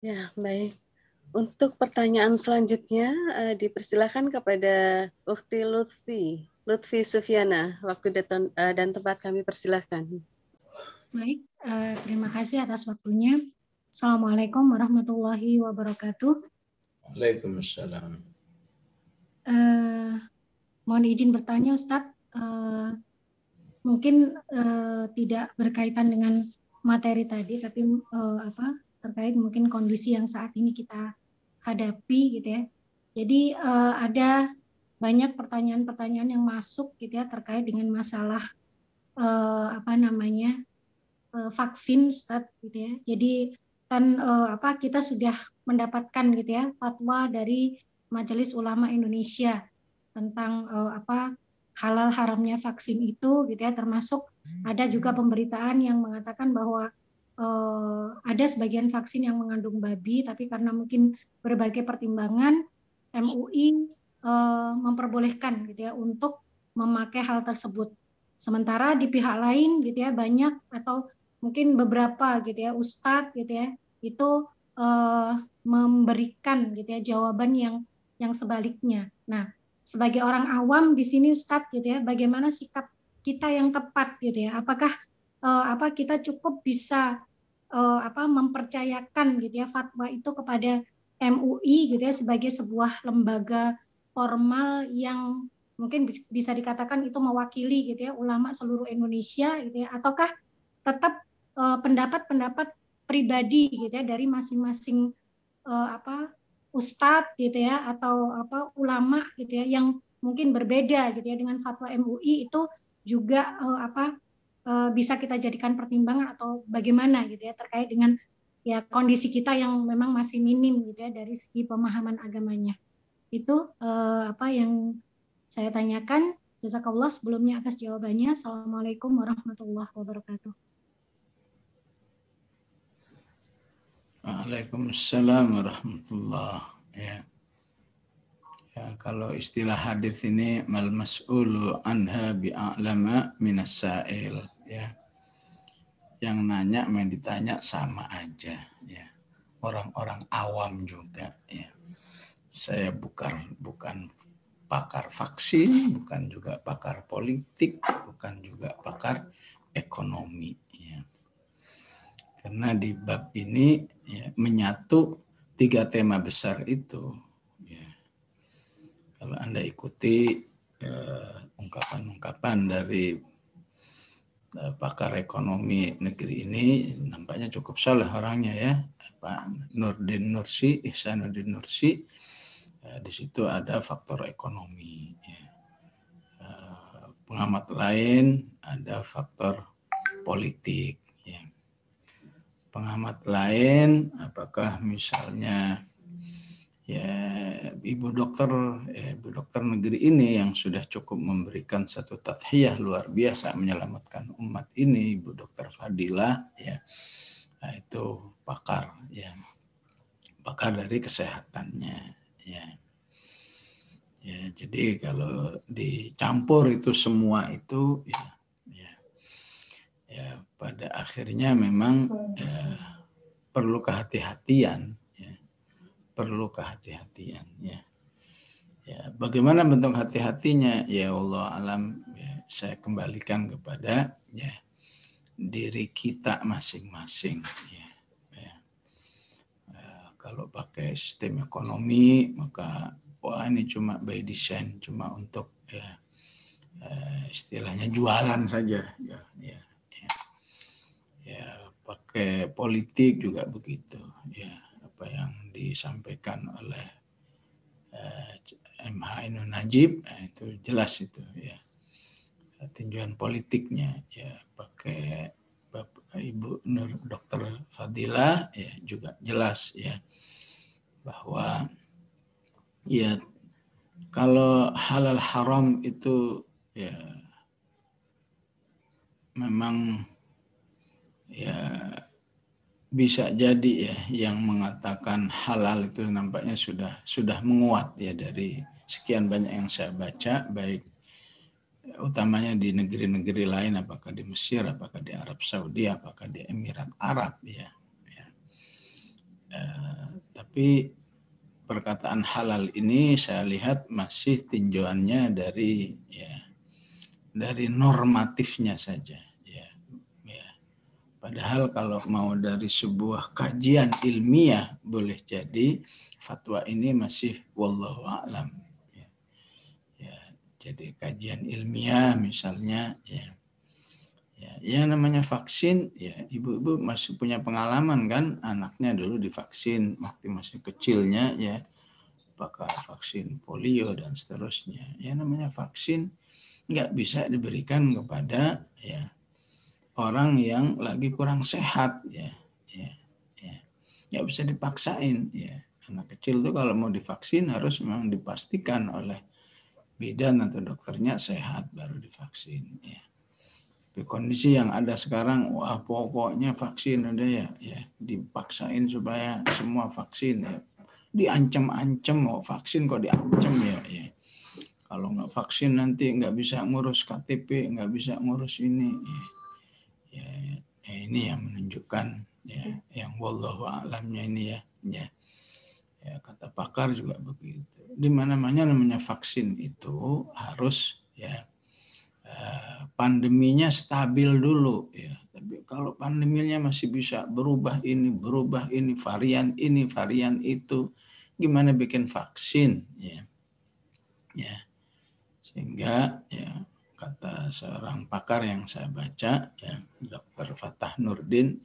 Ya, baik. Untuk pertanyaan selanjutnya, dipersilakan kepada Ukti Lutfi Sufiana. Waktu dan tempat kami persilahkan. Baik, terima kasih atas waktunya. Assalamualaikum warahmatullahi wabarakatuh. Waalaikumsalam. Mohon izin bertanya, Ustadz. Mungkin tidak berkaitan dengan materi tadi, tapi terkait mungkin kondisi yang saat ini kita hadapi, gitu ya. Jadi ada banyak pertanyaan-pertanyaan yang masuk, gitu ya, terkait dengan masalah vaksin, Ustadz, gitu ya. Jadi kan kita sudah mendapatkan, gitu ya, fatwa dari Majelis Ulama Indonesia tentang halal haramnya vaksin itu, gitu ya, termasuk ada juga pemberitaan yang mengatakan bahwa ada sebagian vaksin yang mengandung babi, tapi karena mungkin berbagai pertimbangan MUI memperbolehkan, gitu ya, untuk memakai hal tersebut. Sementara di pihak lain, gitu ya, banyak atau mungkin beberapa, gitu ya, ustadz, gitu ya, itu memberikan, gitu ya, jawaban yang sebaliknya. Nah, sebagai orang awam di sini, Ustadz, gitu ya, bagaimana sikap kita yang tepat, gitu ya? Apakah kita cukup bisa mempercayakan, gitu ya, fatwa itu kepada MUI, gitu ya, sebagai sebuah lembaga formal yang mungkin bisa dikatakan itu mewakili, gitu ya, ulama seluruh Indonesia, gitu ya, ataukah tetap pendapat-pendapat pribadi, gitu ya, dari masing-masing ustadz, gitu ya, atau ulama, gitu ya, yang mungkin berbeda, gitu ya, dengan fatwa MUI itu juga bisa kita jadikan pertimbangan atau bagaimana, gitu ya, terkait dengan ya kondisi kita yang memang masih minim, gitu ya, dari segi pemahaman agamanya. Itu yang saya tanyakan. Jazakallah sebelumnya atas jawabannya. Assalamualaikum warahmatullahi wabarakatuh. Waalaikumsalam warahmatullahi wabarakatuh. Ya, kalau istilah hadis ini mal mas'ulu anha bi'a'lama minas sa'il, ya. Yang nanya yang ditanya sama aja, ya. Orang-orang awam juga, ya. Saya bukan pakar vaksin, bukan juga pakar politik, bukan juga pakar ekonomi, ya. Karena di bab ini ya, menyatu 3 tema besar itu. Ya. Kalau Anda ikuti ungkapan-ungkapan dari pakar ekonomi negeri ini, nampaknya cukup soleh orangnya ya, Pak Nurdin Nursi, Ihsanuddin Nursi. Di situ ada faktor ekonomi. Ya. Pengamat lain ada faktor politik. Ya. Pengamat lain, apakah misalnya ya ibu dokter negeri ini yang sudah cukup memberikan satu tadhiyah luar biasa menyelamatkan umat ini, Ibu Dokter Fadilah, ya, nah, itu pakar, ya, pakar dari kesehatannya, ya. Ya, jadi kalau dicampur itu semua itu, ya pada akhirnya memang perlu kehati-hatian, ya. Perlu kehati-hatian, ya. Ya, bagaimana bentuk hati-hatinya? Ya Allah alam, ya, saya kembalikan kepada ya diri kita masing-masing. Ya. Ya. Kalau pakai sistem ekonomi maka wah ini cuma by design, cuma untuk ya istilahnya jualan saja. Ya, ya, ya. Ya, pakai politik juga begitu. Ya, apa yang disampaikan oleh MH Ainun Najib, itu jelas itu ya tinjauan politiknya, ya pakai Ibu Dokter Fadilah ya juga jelas ya bahwa ya kalau halal haram itu ya memang ya bisa jadi ya yang mengatakan halal itu nampaknya sudah menguat ya dari sekian banyak yang saya baca, baik utamanya di negeri-negeri lain, apakah di Mesir, apakah di Arab Saudi, apakah di Emirat Arab, ya. Tapi perkataan halal ini saya lihat masih tinjauannya dari normatifnya saja. Padahal kalau mau dari sebuah kajian ilmiah boleh jadi fatwa ini masih wallahu a'lam. Jadi kajian ilmiah misalnya yang namanya vaksin, ibu-ibu masih punya pengalaman kan, anaknya dulu divaksin waktu masih kecilnya apakah vaksin polio dan seterusnya. Namanya vaksin nggak bisa diberikan kepada orang yang lagi kurang sehat nggak bisa dipaksain anak kecil tuh kalau mau divaksin harus memang dipastikan oleh bidan atau dokternya sehat baru divaksin Tapi kondisi yang ada sekarang pokoknya vaksin ada dipaksain supaya semua vaksin diancam-ancam mau vaksin kok diancam kalau nggak vaksin nanti nggak bisa ngurus KTP nggak bisa ngurus ini ini yang menunjukkan yang wallahu a'lamnya ini kata pakar juga begitu. Di mana-mana namanya vaksin itu harus pandeminya stabil dulu Tapi kalau pandeminya masih bisa berubah ini varian itu gimana bikin vaksin sehingga kata seorang pakar yang saya baca Dr. Fatah Nurdin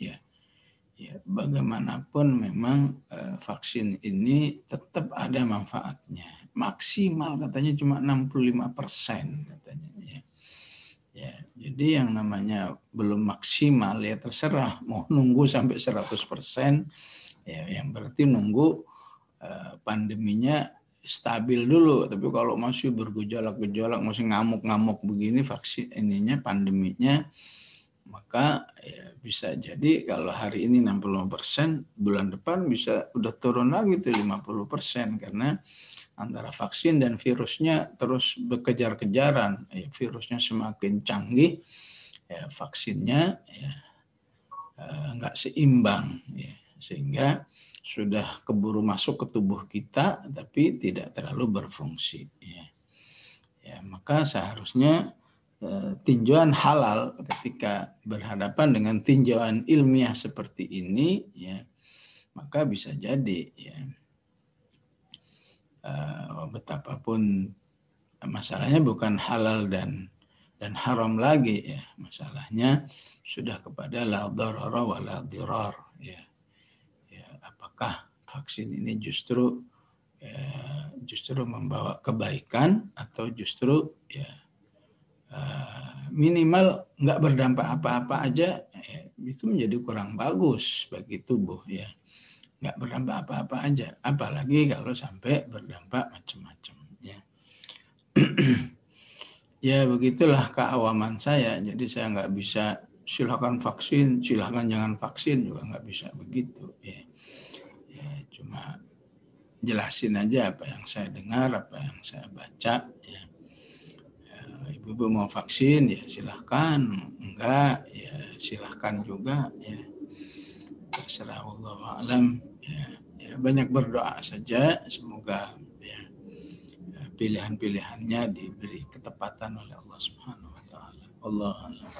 bagaimanapun memang vaksin ini tetap ada manfaatnya maksimal katanya cuma 65% katanya jadi yang namanya belum maksimal terserah mau nunggu sampai 100% yang berarti nunggu pandeminya stabil dulu. Tapi kalau masih bergejolak-gejolak, masih ngamuk-ngamuk begini vaksin ininya pandeminya, maka bisa jadi kalau hari ini 60%, bulan depan bisa udah turun lagi tuh 50% karena antara vaksin dan virusnya terus berkejar-kejaran. Virusnya semakin canggih, vaksinnya nggak seimbang, sehingga sudah keburu masuk ke tubuh kita tapi tidak terlalu berfungsi maka seharusnya tinjauan halal ketika berhadapan dengan tinjauan ilmiah seperti ini maka bisa jadi betapapun masalahnya bukan halal dan haram lagi masalahnya sudah kepada la darara wa la dirar apakah vaksin ini justru membawa kebaikan atau justru minimal nggak berdampak apa-apa aja itu menjadi kurang bagus bagi tubuh nggak berdampak apa-apa aja apalagi kalau sampai berdampak macam-macam begitulah keawaman saya jadi saya nggak bisa silakan vaksin silakan jangan vaksin juga nggak bisa begitu cuma jelasin aja apa yang saya dengar, apa yang saya baca. Ibu-ibu mau vaksin ya silahkan, enggak ya silahkan juga terserah Allah alam. Banyak berdoa saja semoga pilihan-pilihannya diberi ketepatan oleh Allah Subhanahu wa taala. Allah alam.